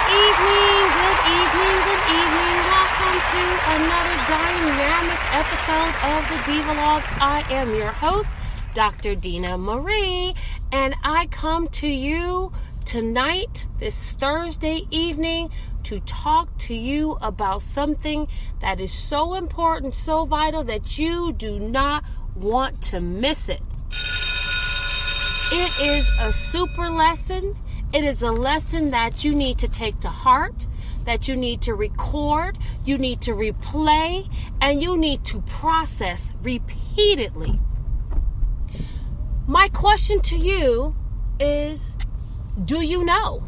Good evening. Welcome to another dynamic episode of the Divalogues. I am your host, Dr. Dina Marie, and I come to you tonight, this Thursday evening, to talk to you about something that is so important, so vital that you do not want to miss it. It is a super lesson. It is a lesson that you need to take to heart, that you need to record, you need to replay, and you need to process repeatedly. My question to you is, do you know?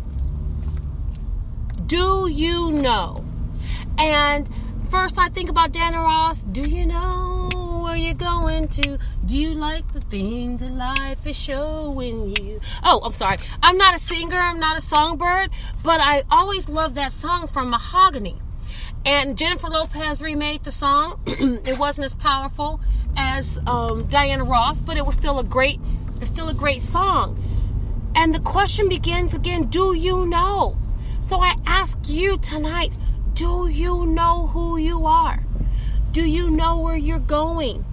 Do you know? And first I think about Diana Ross. Do you know where you're going to? Do you like the things that life is showing you? Oh, I'm sorry. I'm not a singer. I'm not a songbird. But I always loved that song from Mahogany. And Jennifer Lopez remade the song. It wasn't as powerful as Diana Ross, but it was still a great song. And the question begins again, do you know? So I ask you tonight, do you know who you are? Do you know where you're going?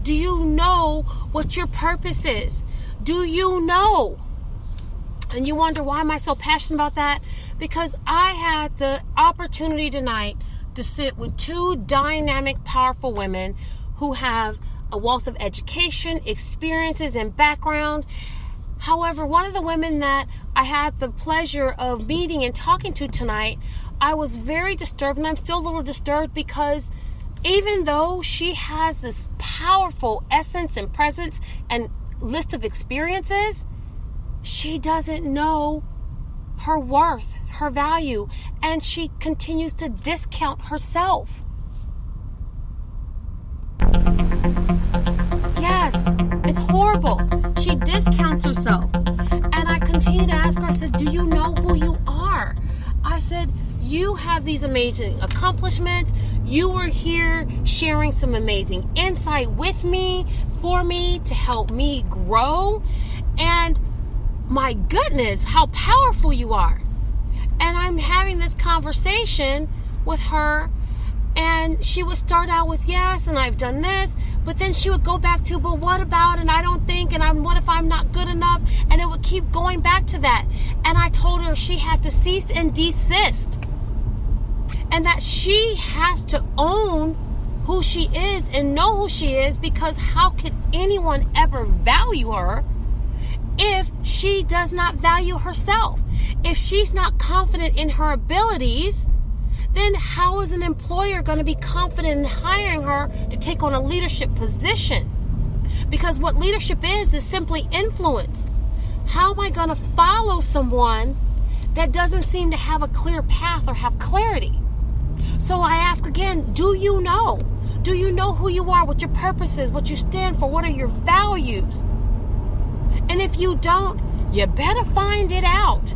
Do you know what your purpose is? Do you know? And you wonder, why am I so passionate about that? Because I had the opportunity tonight to sit with two dynamic, powerful women who have a wealth of education, experiences, and background. However, one of the women that I had the pleasure of meeting and talking to tonight, I was very disturbed, and I'm still a little disturbed because even though she has this powerful essence and presence and list of experiences, she doesn't know her worth, her value, and she continues to discount herself. Yes, it's horrible. She discounts herself. And I continue to ask her, I said, do you know who you are? I said, you have these amazing accomplishments. You were here sharing some amazing insight with me, for me, to help me grow. And my goodness, how powerful you are. And I'm having this conversation with her, and she would start out with, yes, and I've done this, but then she would go back to, but what about, and I don't think, and what if I'm not good enough? And it would keep going back to that. And I told her she had to cease and desist, and that she has to own who she is and know who she is, because how could anyone ever value her if she does not value herself? If she's not confident in her abilities, then how is an employer going to be confident in hiring her to take on a leadership position? Because what leadership is simply influence. How am I going to follow someone that doesn't seem to have a clear path or have clarity? So I ask again, do you know? Do you know who you are, what your purpose is, what you stand for, what are your values? And if you don't, you better find it out.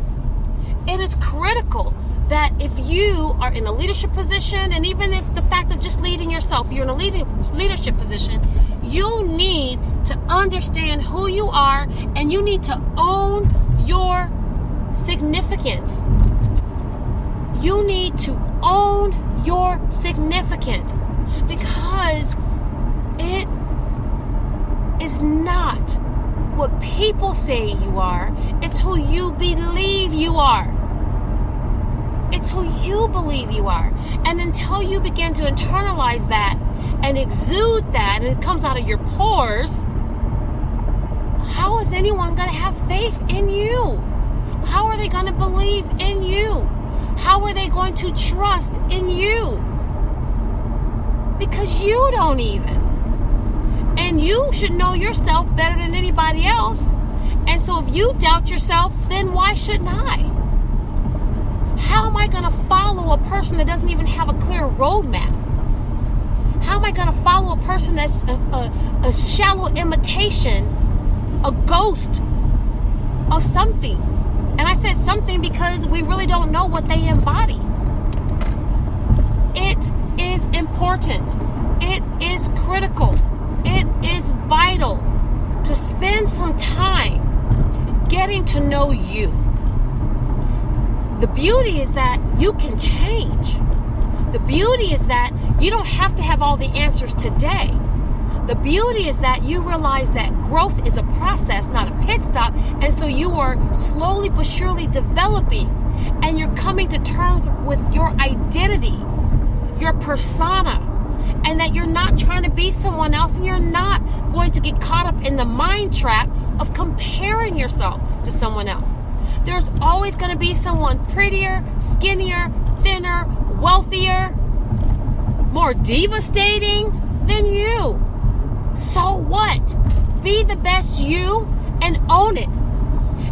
It is critical that if you are in a leadership position, and even if the fact of just leading yourself, you're in a leadership position, you need to understand who you are, and you need to own your significance. You need to own your significance, because it is not what people say you are, it's who you believe you are. It's who you believe you are. And until you begin to internalize that and exude that, and it comes out of your pores, how is anyone going to have faith in you? How are they going to believe in you? How are they going to trust in you? Because you don't even. And you should know yourself better than anybody else. And so if you doubt yourself, then why shouldn't I? How am I going to follow a person that doesn't even have a clear roadmap? How am I going to follow a person that's a shallow imitation, a ghost of something? And I said something because we really don't know what they embody. It is important. It is critical. It is vital to spend some time getting to know you. The beauty is that you can change. The beauty is that you don't have to have all the answers today. The beauty is that you realize that growth is a process, not a pit stop. And so you are slowly but surely developing, and you're coming to terms with your identity, your persona, and that you're not trying to be someone else, and you're not going to get caught up in the mind trap of comparing yourself to someone else. There's always going to be someone prettier, skinnier, thinner, wealthier, more devastating than you. So what? Be the best you and own it.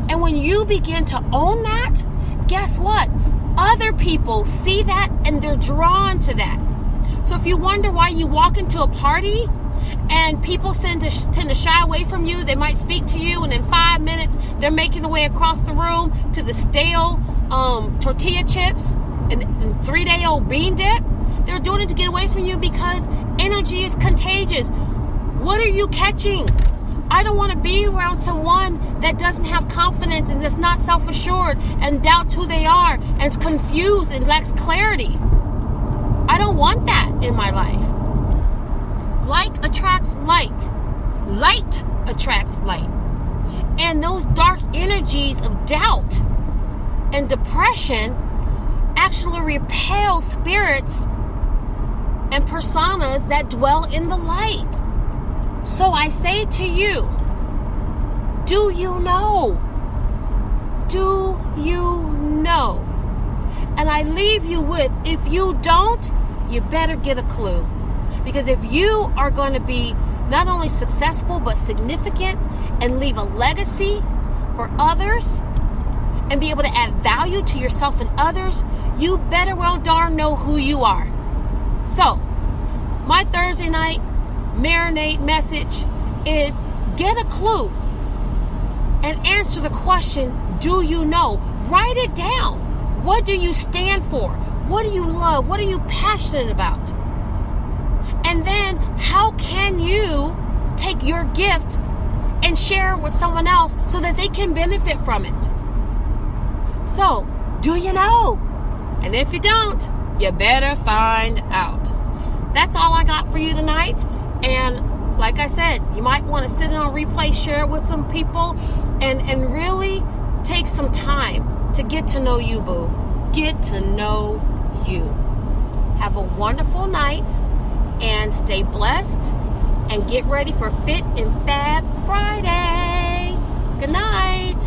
And when you begin to own that, guess what? Other people see that and they're drawn to that. So if you wonder why you walk into a party and people tend to shy away from you, they might speak to you, and in 5 minutes they're making their way across the room to the stale tortilla chips and 3-day-old bean dip. They're doing it to get away from you because energy is contagious. What are you catching? I don't want to be around someone that doesn't have confidence and that's not self-assured and doubts who they are and is confused and lacks clarity. I don't want that in my life. Like attracts like. Light attracts light. And those dark energies of doubt and depression actually repel spirits and personas that dwell in the light. So I say to you, do you know? Do you know? And I leave you with, if you don't, you better get a clue. Because if you are going to be not only successful but significant and leave a legacy for others and be able to add value to yourself and others, you better well darn know who you are. So, my Thursday night marinate message is get a clue and answer the question, do you know? Write it down. What do you stand for? What do you love? What are you passionate about? And then how can you take your gift and share it with someone else so that they can benefit from it? So, do you know? And if you don't, you better find out. That's all I got for you tonight. And like I said, you might want to sit in on replay, share it with some people, and really take some time to get to know you, boo. Get to know you. Have a wonderful night and stay blessed and get ready for Fit and Fab Friday. Good night.